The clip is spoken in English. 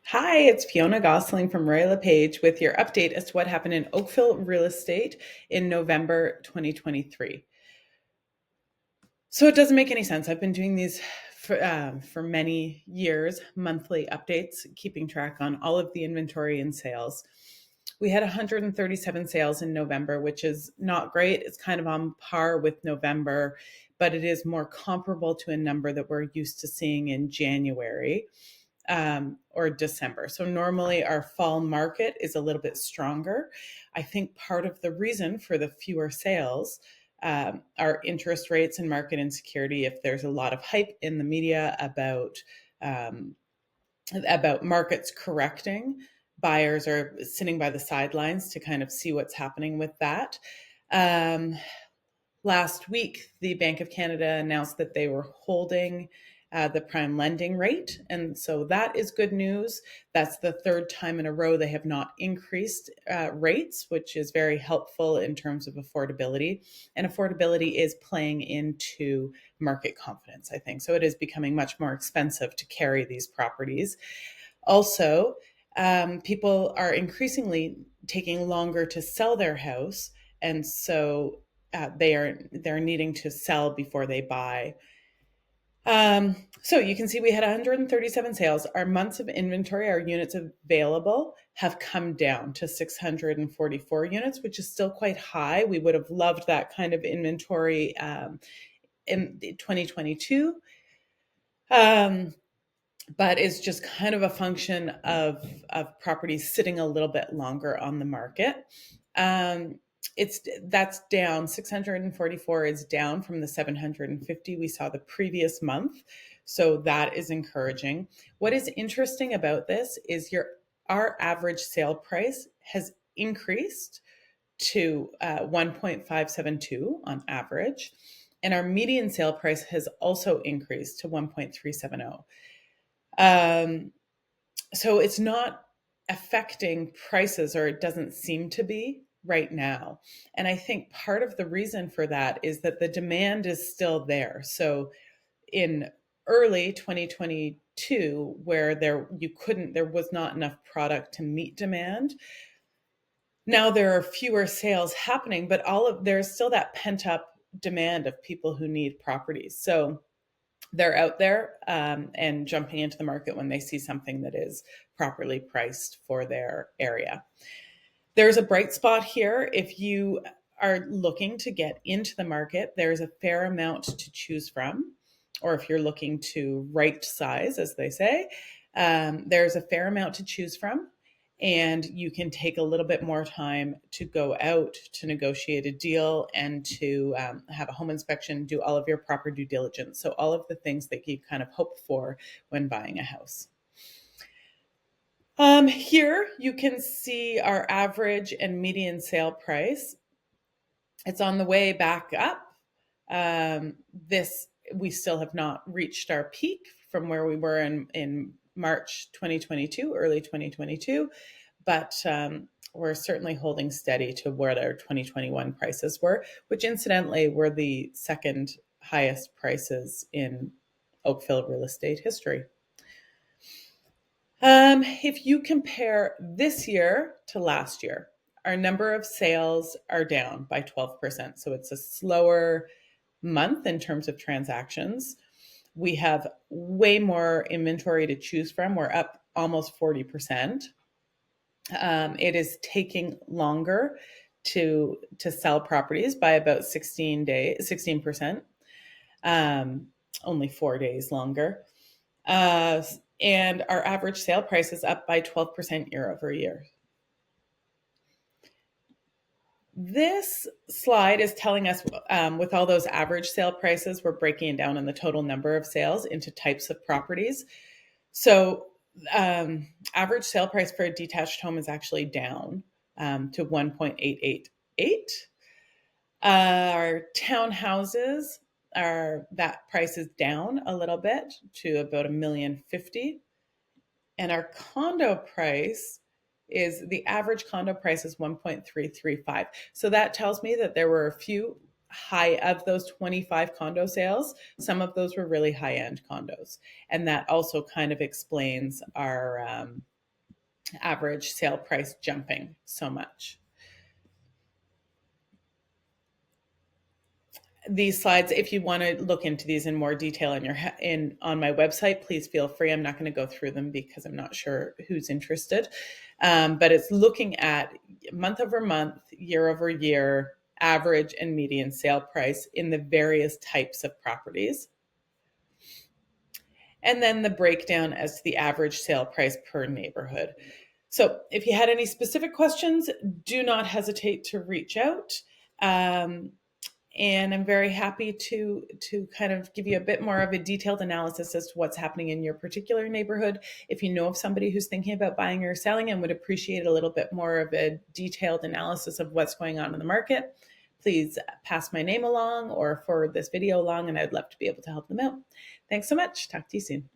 Hi, it's Fionna Gossling from Royal LePage with your update as to what happened in Oakville real estate in November 2023. So it doesn't make any sense. I've been doing these for many years, monthly updates, keeping track on all of the inventory and sales. We had 137 sales in November, which is not great. It's kind of on par with November, but it is more comparable to a number that we're used to seeing in January or December. So normally our fall market is a little bit stronger. I think part of the reason for the fewer sales are interest rates and market insecurity. If there's a lot of hype in the media um, about markets correcting, buyers are sitting by the sidelines to kind of see what's happening with that. Um, Last week, the Bank of Canada announced that they were holding the prime lending rate. And so that is good news. That's the third time in a row they have not increased rates, which is very helpful in terms of affordability. And affordability is playing into market confidence, I think. So it is becoming much more expensive to carry these properties. Also, people are increasingly taking longer to sell their house. And so they're needing to sell before they buy. So you can see we had 137 sales. Our months of inventory, our units available, have come down to 644 units, which is still quite high. We would have loved that kind of inventory in 2022. Um, but it's just kind of a function of properties sitting a little bit longer on the market. Um, that's down. 644 is down from the 750 we saw the previous month. So that is encouraging. What is interesting about this is our average sale price has increased to 1.572 on average, and our median sale price has also increased to 1.370. Um, so it's not affecting prices, or it doesn't seem to be right now. And I think part of the reason for that is that the demand is still there. So in early 2022, where there was not enough product to meet demand, now there are fewer sales happening, but there's still that pent up demand of people who need properties. So they're out there and jumping into the market when they see something that is properly priced for their area. There's a bright spot here. If you are looking to get into the market, there's a fair amount to choose from. Or if you're looking to right size, as they say, there's a fair amount to choose from. And you can take a little bit more time to go out to negotiate a deal and to have a home inspection, do all of your proper due diligence. So, all of the things that you kind of hope for when buying a house. Here you can see our average and median sale price. It's on the way back up. This we still have not reached our peak from where we were in March 2022, early 2022, but we're certainly holding steady to where our 2021 prices were, which incidentally were the second highest prices in Oakville real estate history. If you compare this year to last year, our number of sales are down by 12%. So it's a slower month in terms of transactions. We have way more inventory to choose from. We're up almost 40%. It is taking longer to sell properties by about 16%, only 4 days longer. And our average sale price is up by 12% year over year. This slide is telling us with all those average sale prices, we're breaking it down in the total number of sales into types of properties. So average sale price for a detached home is actually down to 1.888. Our townhouses that price is down a little bit to about $1,050,000. And our condo price is the average condo price is 1.335. So that tells me that there were a few of those 25 condo sales, some of those were really high-end condos. And that also kind of explains our average sale price jumping so much. These slides, if you want to look into these in more detail on my website, please feel free. I'm not going to go through them because I'm not sure who's interested. But it's looking at month over month, year over year, average and median sale price in the various types of properties. And then the breakdown as to the average sale price per neighborhood. So if you had any specific questions, do not hesitate to reach out. And I'm very happy to kind of give you a bit more of a detailed analysis as to what's happening in your particular neighborhood. If you know of somebody who's thinking about buying or selling and would appreciate a little bit more of a detailed analysis of what's going on in the market, please pass my name along or forward this video along, and I'd love to be able to help them out. Thanks so much. Talk to you soon.